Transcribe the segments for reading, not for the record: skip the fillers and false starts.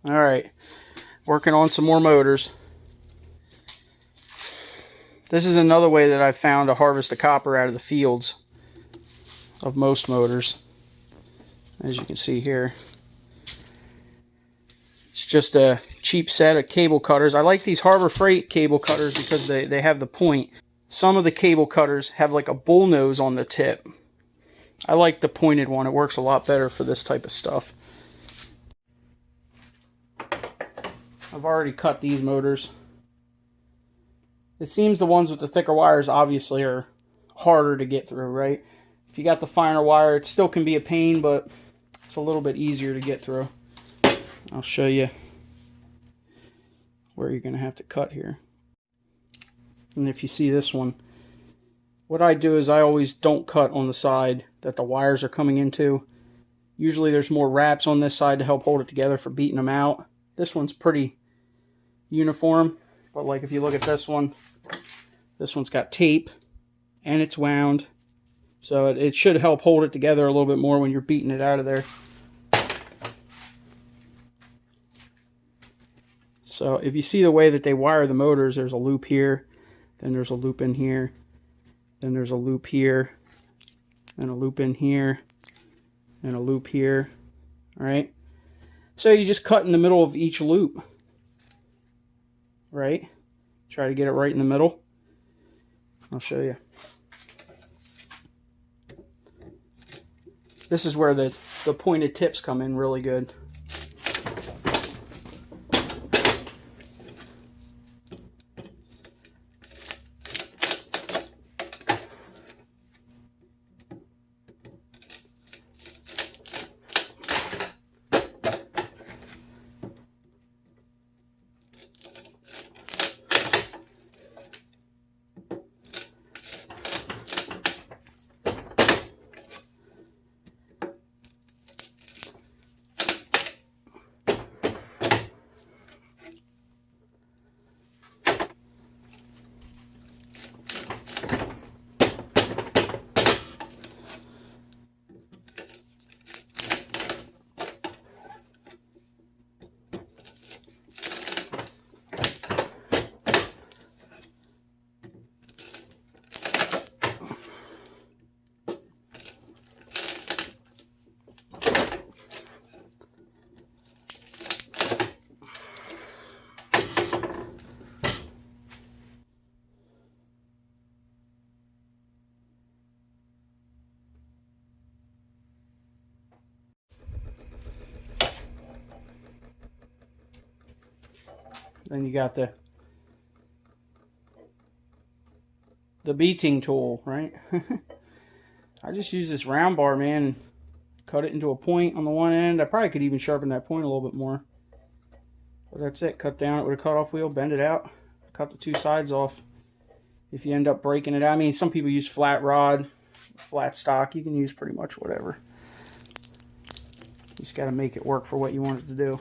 Alright, working on some more motors. This is another way that I've found to harvest the copper out of the fields of most motors. As you can see here. It's just a cheap set of cable cutters. I like these Harbor Freight cable cutters because they have the point. Some of the cable cutters have like a bull nose on the tip. I like the pointed one. It works a lot better for this type of stuff. I've already cut these motors. It seems the ones with the thicker wires obviously are harder to get through, right? If you got the finer wire, it still can be a pain, but it's a little bit easier to get through. I'll show you where you're going to have to cut here. And if you see this one, what I do is I always don't cut on the side that the wires are coming into. Usually there's more wraps on this side to help hold it together for beating them out. This one's pretty uniform, but like if you look at this one's got tape and it's wound, so it should help hold it together a little bit more when you're beating it out of there. So if you see the way that they wire the motors, there's a loop here, then there's a loop in here, then there's a loop here, and a loop in here, and a loop here. All right, so you just cut in the middle of each loop. Right? Try to get it right in the middle. I'll show you. This is where the pointed tips come in really good. Then you got the beating tool, right? I just use this round bar, man, and cut it into a point on the one end. I probably could even sharpen that point a little bit more. But that's it. Cut down it with a cutoff wheel, bend it out, cut the two sides off. If you end up breaking it out, I mean, some people use flat rod, flat stock. You can use pretty much whatever. You just got to make it work for what you want it to do.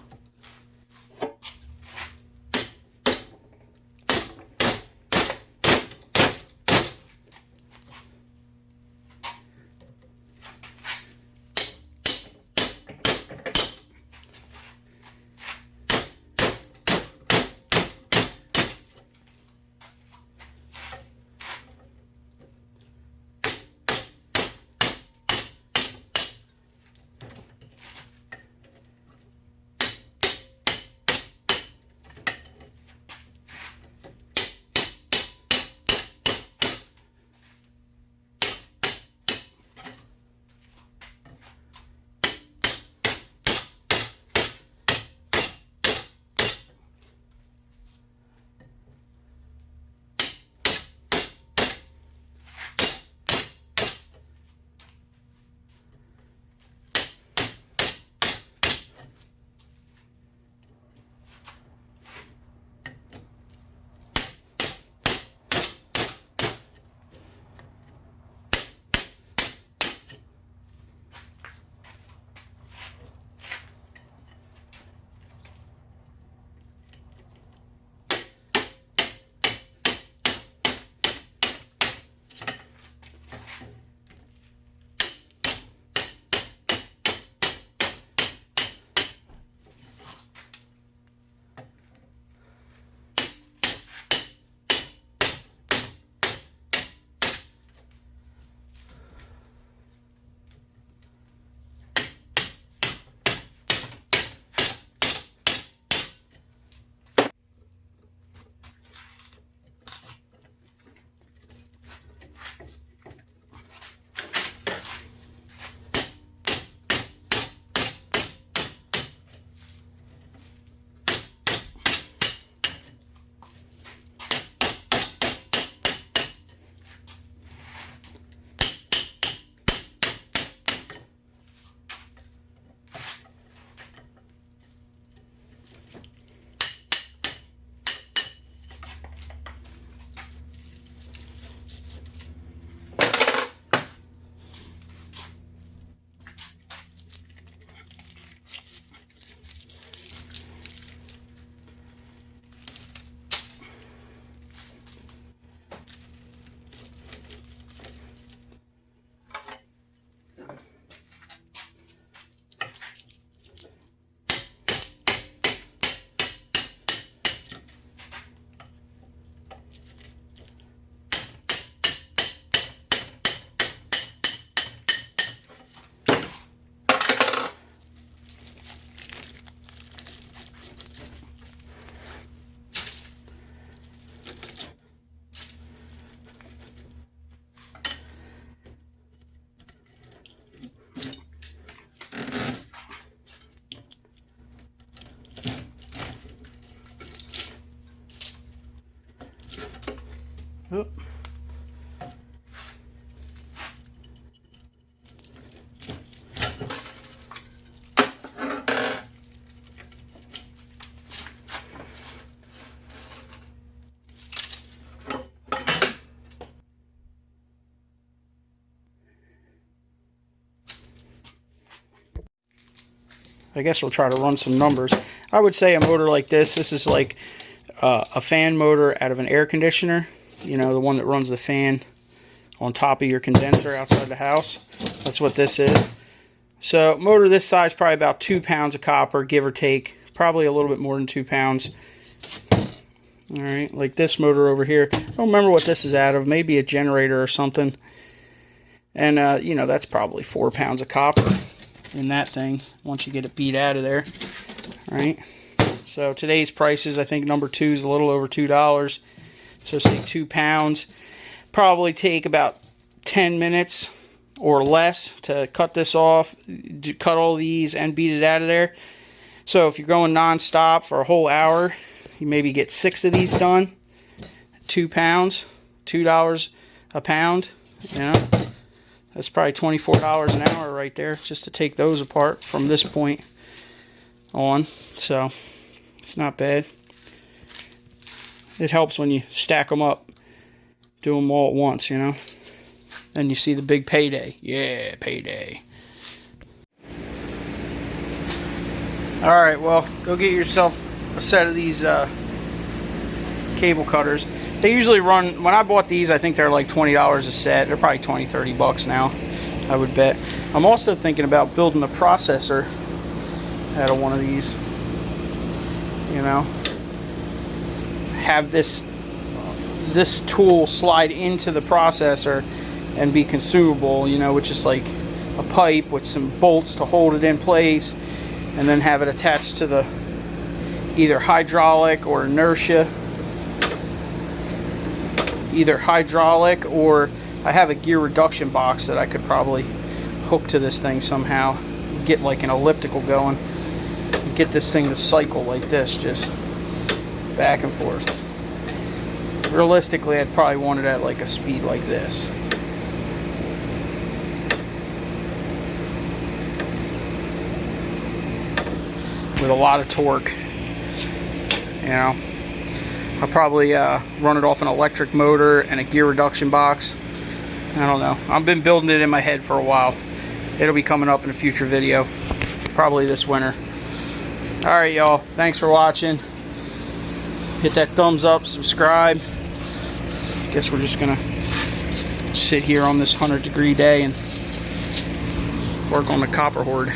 Oop. I guess we'll try to run some numbers. I would say a motor like this is like a fan motor out of an air conditioner. You know, the one that runs the fan on top of your condenser outside the house. That's what this is. So motor this size, probably about 2 pounds of copper, give or take. Probably a little bit more than 2 pounds. Alright, like this motor over here. I don't remember what this is out of. Maybe a generator or something. And, you know, that's probably 4 pounds of copper in that thing once you get it beat out of there. Alright, so today's prices, I think number 2 is a little over $2. So say 2 pounds. Probably take about 10 minutes or less to cut this off, cut all these and beat it out of there. So if you're going non-stop for a whole hour, you maybe get 6 of these done. 2 pounds, $2 a pound, you know. That's probably $24 an hour right there, just to take those apart from this point on. So it's not bad. It helps when you stack them up, do them all at once, you know. Then you see the big payday. Yeah, payday. Alright, well, go get yourself a set of these cable cutters. They usually run, when I bought these, I think they're like $20 a set. They're probably 20, 30 bucks now, I would bet. I'm also thinking about building a processor out of one of these. You know, have this tool slide into the processor and be consumable, you know, which is like a pipe with some bolts to hold it in place, and then have it attached to the either hydraulic or inertia. Either hydraulic, or I have a gear reduction box that I could probably hook to this thing somehow, get like an elliptical going, get this thing to cycle like this, just back and forth. Realistically, I'd probably want it at like a speed like this. With a lot of torque, you know. I'll probably run it off an electric motor and a gear reduction box. I don't know. I've been building it in my head for a while. It'll be coming up in a future video, probably this winter. Alright, y'all. Thanks for watching. Hit that thumbs up, subscribe. Guess we're just going to sit here on this 100-degree day and work on the copper hoard.